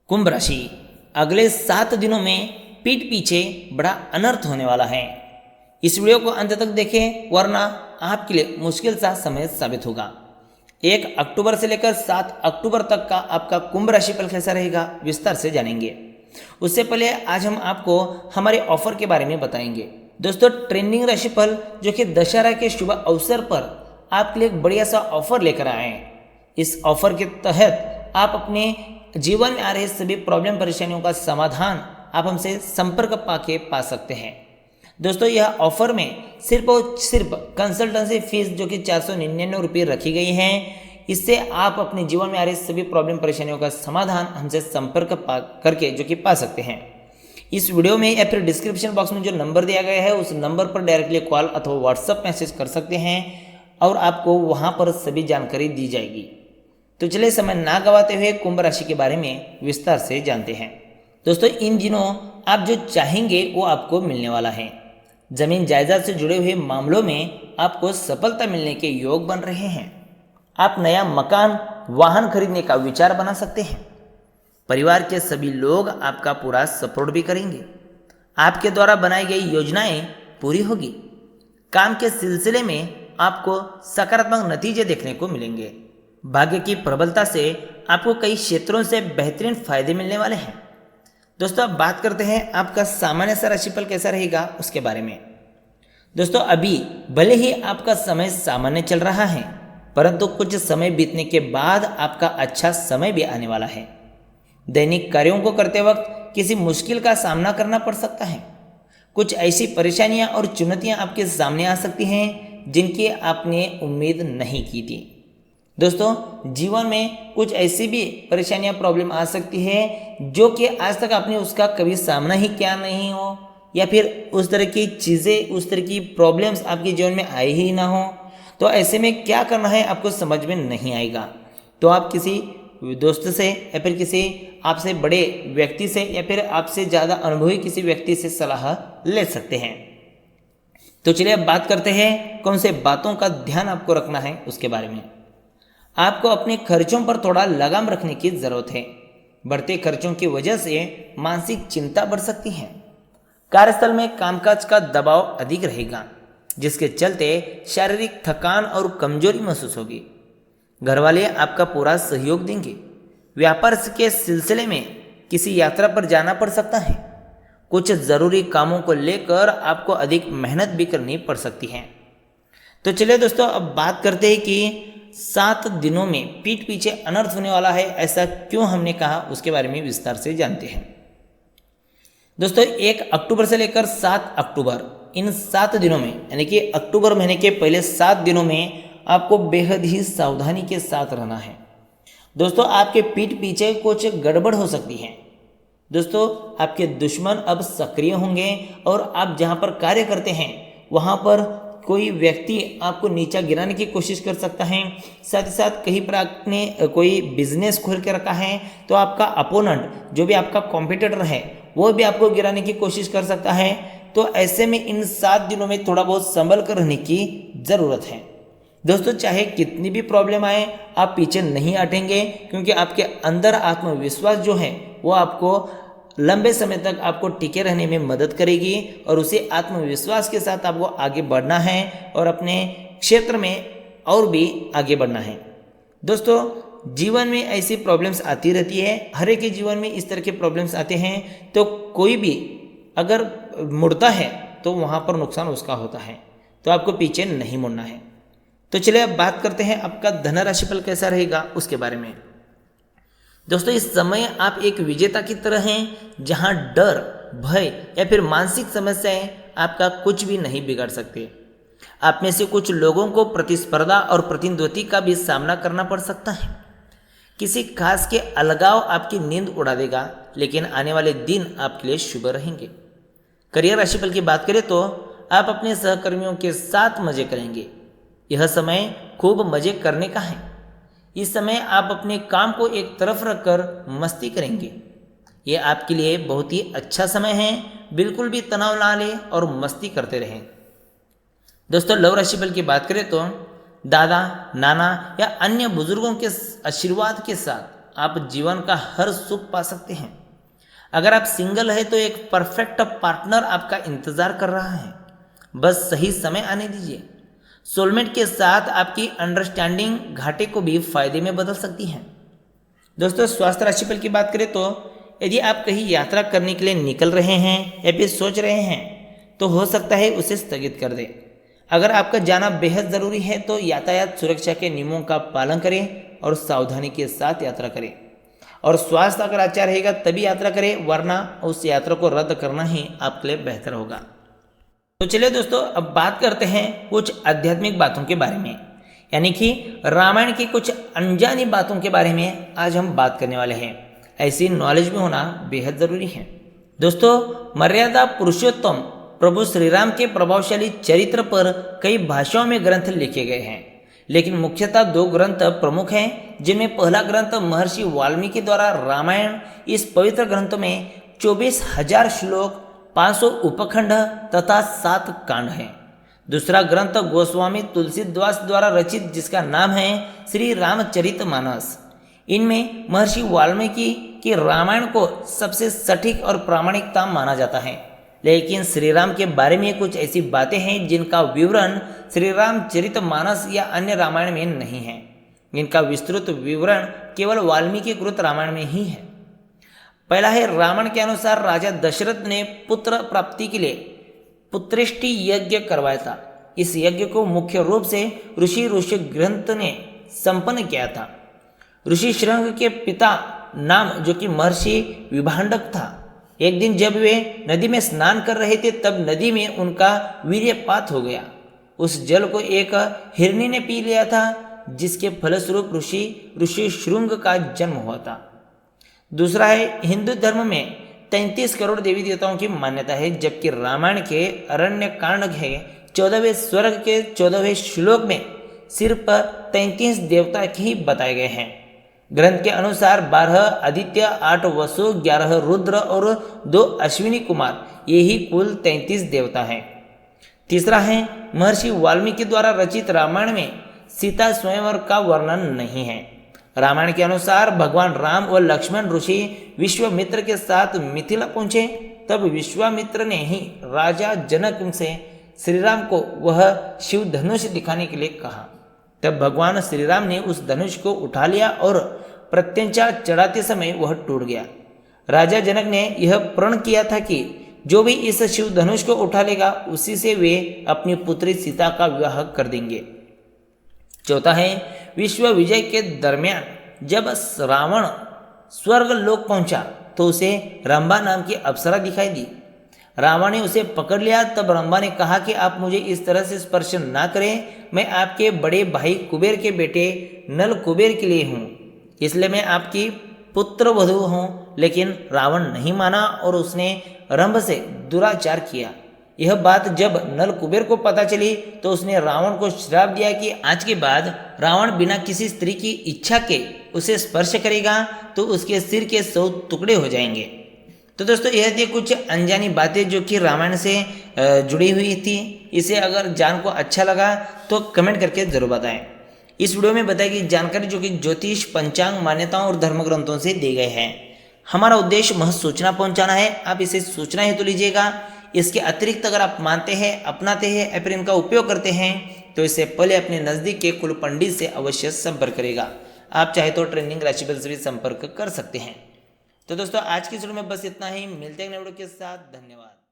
कुंभ राशि अगले 7 दिनों में पीठ पीछे बड़ा अनर्थ होने वाला है। इस वीडियो को अंत तक देखें वरना आपके लिए मुश्किल सा समय साबित होगा। 1 अक्टूबर से लेकर 7 अक्टूबर तक का आपका कुंभ राशि फल कैसा रहेगा विस्तार से जानेंगे। उससे पहले आज हम आपको हमारे ऑफर के बारे में बताएंगे। दोस्तों, ट्रेंडिंग राशिफल जो कि दशहरा के शुभ अवसर पर आपके लिए एक बढ़िया सा ऑफर लेकर आए हैं। इस ऑफर के तहत आप अपने जीवन में आ रहे सभी प्रॉब्लम परेशानियों का समाधान आप हमसे संपर्क पाके पा सकते हैं। दोस्तों, यह ऑफर में सिर्फ और सिर्फ कंसल्टेंसी फीस जो कि 499 रुपये रखी गई है। इससे आप अपने जीवन में आ रही सभी प्रॉब्लम परेशानियों का समाधान हमसे संपर्क करके जो कि पा सकते हैं। इस वीडियो में या फिर डिस्क्रिप्शन बॉक्स में जो नंबर दिया गया है उस नंबर पर डायरेक्टली कॉल अथवा व्हाट्सएप मैसेज कर सकते हैं और आपको वहां पर सभी जानकारी दी जाएगी। तो चलिए समय ना गवाते हुए कुंभ राशि के बारे में विस्तार से जानते हैं। दोस्तों, इन दिनों आप जो चाहेंगे वो आपको मिलने वाला है। जमीन जायदाद से जुड़े हुए मामलों में आपको सफलता मिलने के योग बन रहे हैं। आप नया मकान वाहन खरीदने का विचार बना सकते हैं। परिवार के सभी लोग आपका पूरा सपोर्ट भी करेंगे। आपके द्वारा बनाई गई योजनाएं पूरी होगी। काम के सिलसिले में आपको सकारात्मक नतीजे देखने को मिलेंगे। भाग्य की प्रबलता से आपको कई क्षेत्रों से बेहतरीन फायदे मिलने वाले हैं। दोस्तों, अब बात करते हैं आपका सामान्य सा राशिफल कैसा रहेगा उसके बारे में। दोस्तों, अभी भले ही आपका समय सामान्य चल रहा है परंतु कुछ समय बीतने के बाद आपका अच्छा समय भी आने वाला है। दैनिक कार्यों को करते वक्त किसी मुश्किल का सामना करना पड़ सकता है। कुछ ऐसी परेशानियां और चुनौतियां आपके सामने आ सकती हैं जिनकी आपने उम्मीद नहीं की थी। दोस्तों, जीवन में कुछ ऐसी भी परेशानियां प्रॉब्लम आ सकती है जो कि आज तक आपने उसका कभी सामना ही किया नहीं हो या फिर उस तरह की चीज़ें उस तरह की प्रॉब्लम्स आपके जीवन में आई ही ना हो। तो ऐसे में क्या करना है आपको समझ में नहीं आएगा। तो आप किसी दोस्त से या फिर किसी आपसे बड़े व्यक्ति से या फिर आपसे ज़्यादा अनुभवी किसी व्यक्ति से सलाह ले सकते हैं। तो चलिए अब बात करते हैं कौन से बातों का ध्यान आपको रखना है उसके बारे में। आपको अपने खर्चों पर थोड़ा लगाम रखने की ज़रूरत है। बढ़ते खर्चों की वजह से मानसिक चिंता बढ़ सकती है। कार्यस्थल में कामकाज का दबाव अधिक रहेगा जिसके चलते शारीरिक थकान और कमजोरी महसूस होगी। घर वाले आपका पूरा सहयोग देंगे। व्यापार के सिलसिले में किसी यात्रा पर जाना पड़ सकता है। कुछ ज़रूरी कामों को लेकर आपको अधिक मेहनत भी करनी पड़ सकती है। तो चलिए दोस्तों, अब बात करते हैं कि 7 दिनों में पीठ पीछे अनर्थ होने वाला है, ऐसा क्यों हमने कहा उसके बारे में विस्तार से जानते हैं। दोस्तों, 1 अक्टूबर से लेकर 7 अक्टूबर इन 7 दिनों में यानी कि अक्टूबर महीने के पहले 7 दिनों में आपको बेहद ही सावधानी के साथ रहना है। दोस्तों, आपके पीठ पीछे कुछ गड़बड़ हो सकती है। दोस्तों, आपके दुश्मन अब सक्रिय होंगे और आप जहां पर कार्य करते हैं वहां पर कोई व्यक्ति आपको नीचा गिराने की कोशिश कर सकता है। साथ ही साथ कहीं पर आपने कोई बिजनेस खोल के रखा है तो आपका अपोनेंट जो भी आपका कॉम्पिटिटर है वो भी आपको गिराने की कोशिश कर सकता है। तो ऐसे में इन 7 दिनों में थोड़ा बहुत संभल कर रहने की ज़रूरत है। दोस्तों, चाहे कितनी भी प्रॉब्लम आए आप पीछे नहीं हटेंगे क्योंकि आपके अंदर आत्मविश्वास जो है वो आपको लंबे समय तक आपको टिके रहने में मदद करेगी और उसी आत्मविश्वास के साथ आपको आगे बढ़ना है और अपने क्षेत्र में और भी आगे बढ़ना है। दोस्तों, जीवन में ऐसी प्रॉब्लम्स आती रहती है। हर एक के जीवन में इस तरह के प्रॉब्लम्स आते हैं। तो कोई भी अगर मुड़ता है तो वहाँ पर नुकसान उसका होता है। तो आपको पीछे नहीं मुड़ना है। तो चलिए अब बात करते हैं आपका धन राशिफल कैसा रहेगा उसके बारे में। दोस्तों, इस समय आप एक विजेता की तरह हैं जहां डर, भय या फिर मानसिक समस्याएं आपका कुछ भी नहीं बिगाड़ सकते। आप में से कुछ लोगों को प्रतिस्पर्धा और प्रतिद्वंदी का भी सामना करना पड़ सकता है। किसी खास के अलगाव आपकी नींद उड़ा देगा लेकिन आने वाले दिन आपके लिए शुभ रहेंगे। करियर राशिफल की बात करें तो आप अपने सहकर्मियों के साथ मजे करेंगे। यह समय खूब मजे करने का है। इस समय आप अपने काम को एक तरफ रखकर मस्ती करेंगे। ये आपके लिए बहुत ही अच्छा समय है। बिल्कुल भी तनाव ना लें और मस्ती करते रहें। दोस्तों, लव राशिफल की बात करें तो दादा, नाना या अन्य बुजुर्गों के आशीर्वाद के साथ आप जीवन का हर सुख पा सकते हैं। अगर आप सिंगल है तो एक परफेक्ट पार्टनर आपका इंतजार कर रहा है, बस सही समय आने दीजिए। सोलमेट के साथ आपकी अंडरस्टैंडिंग घाटे को भी फायदे में बदल सकती है। दोस्तों, स्वास्थ्य राशिफल की बात करें तो यदि आप कहीं यात्रा करने के लिए निकल रहे हैं या फिर सोच रहे हैं तो हो सकता है उसे स्थगित कर दें। अगर आपका जाना बेहद ज़रूरी है तो यातायात सुरक्षा के नियमों का पालन करें और सावधानी के साथ यात्रा करें। और स्वास्थ्य अगर अच्छा रहेगा तभी यात्रा करें, वरना उस यात्रा को रद्द करना ही आपके लिए बेहतर होगा। तो चलिए दोस्तों, अब बात करते हैं कुछ आध्यात्मिक बातों के बारे में, यानी कि रामायण की कुछ अनजानी बातों के बारे में आज हम बात करने वाले हैं। ऐसी नॉलेज में होना बेहद ज़रूरी है। दोस्तों, मर्यादा पुरुषोत्तम प्रभु श्री राम के प्रभावशाली चरित्र पर कई भाषाओं में ग्रंथ लिखे गए हैं, लेकिन मुख्यतः 2 ग्रंथ प्रमुख हैं, जिनमें पहला ग्रंथ महर्षि वाल्मीकि द्वारा रामायण। इस पवित्र ग्रंथ में 24,000 श्लोक, 500 उपखंड तथा 7 कांड हैं। दूसरा ग्रंथ गोस्वामी तुलसीदास द्वारा रचित, जिसका नाम है श्री रामचरितमानस। इनमें महर्षि वाल्मीकि के रामायण को सबसे सटीक और प्रामाणिकता माना जाता है, लेकिन श्री राम के बारे में कुछ ऐसी बातें हैं जिनका विवरण श्री रामचरितमानस या अन्य रामायण में नहीं है। इनका विस्तृत विवरण केवल वाल्मीकि कृत रामायण में ही है। पहला है, रामायण के अनुसार राजा दशरथ ने पुत्र प्राप्ति के लिए पुत्रेष्टि यज्ञ करवाया था। इस यज्ञ को मुख्य रूप से ऋषि ऋषिग्रंथ ने संपन्न किया था। ऋषि श्रृंग के पिता नाम, जो कि महर्षि विभांडक था, एक दिन जब वे नदी में स्नान कर रहे थे तब नदी में उनका वीर्यपात हो गया। उस जल को एक हिरनी ने पी लिया था, जिसके फलस्वरूप ऋषि श्रृंग का जन्म हुआ था। दूसरा है, हिंदू धर्म में 33 करोड़ देवी देवताओं की मान्यता है, जबकि रामायण के अरण्य कांड के 14वें स्वर्ग के 14वें श्लोक में सिर्फ 33 देवता ही बताए गए हैं। ग्रंथ के अनुसार 12 आदित्य, 8 वसु, 11 रुद्र और 2 अश्विनी कुमार, ये ही कुल 33 देवता हैं। तीसरा है, महर्षि वाल्मीकि द्वारा रचित रामायण में सीता स्वयंवर का वर्णन नहीं है। रामायण के अनुसार भगवान राम और लक्ष्मण ऋषि विश्वामित्र के साथ मिथिला पहुंचे, तब विश्वामित्र ने ही राजा जनक से श्री राम को वह शिव धनुष दिखाने के लिए कहा। तब भगवान श्री राम ने उस धनुष को उठा लिया और प्रत्यंचा चढ़ाते समय वह टूट गया। राजा जनक ने यह प्रण किया था कि जो भी इस शिव धनुष को उठा लेगा उसी से वे अपनी पुत्री सीता का विवाह कर देंगे। चौथा है, विश्व विजय के दरमियान जब रावण स्वर्ग लोक पहुंचा तो उसे रंभा नाम की अप्सरा दिखाई दी। रावण ने उसे पकड़ लिया। तब रंभा ने कहा कि आप मुझे इस तरह से स्पर्श ना करें, मैं आपके बड़े भाई कुबेर के बेटे नल कुबेर के लिए हूँ, इसलिए मैं आपकी पुत्र वधू हूँ। लेकिन रावण नहीं माना और उसने रंभ से दुराचार किया। यह बात जब नल कुबेर को पता चली तो उसने रावण को श्राप दिया कि आज के बाद रावण बिना किसी स्त्री की इच्छा के उसे स्पर्श करेगा तो उसके सिर के 100 टुकड़े हो जाएंगे। तो दोस्तों, यह थी कुछ अनजानी बातें जो कि रामायण से जुड़ी हुई थी। इसे अगर जान को अच्छा लगा तो कमेंट करके जरूर बताएं। इस वीडियो में बताई गई जानकारी जो कि ज्योतिष, पंचांग, मान्यताओं और धर्म ग्रंथों से दी गए हैं। हमारा उद्देश्य महज सूचना पहुंचाना है, आप इसे सूचना हेतु लीजिएगा। इसके अतिरिक्त अगर आप मानते हैं, अपनाते हैं या फिर इनका उपयोग करते हैं तो इससे पहले अपने नज़दीक के कुल पंडित से अवश्य संपर्क करेगा। आप चाहे तो ट्रेंडिंग राशिफल से भी संपर्क कर सकते हैं। तो दोस्तों, आज की वीडियो में बस इतना ही। मिलते हैं नए वीडियो के साथ। धन्यवाद।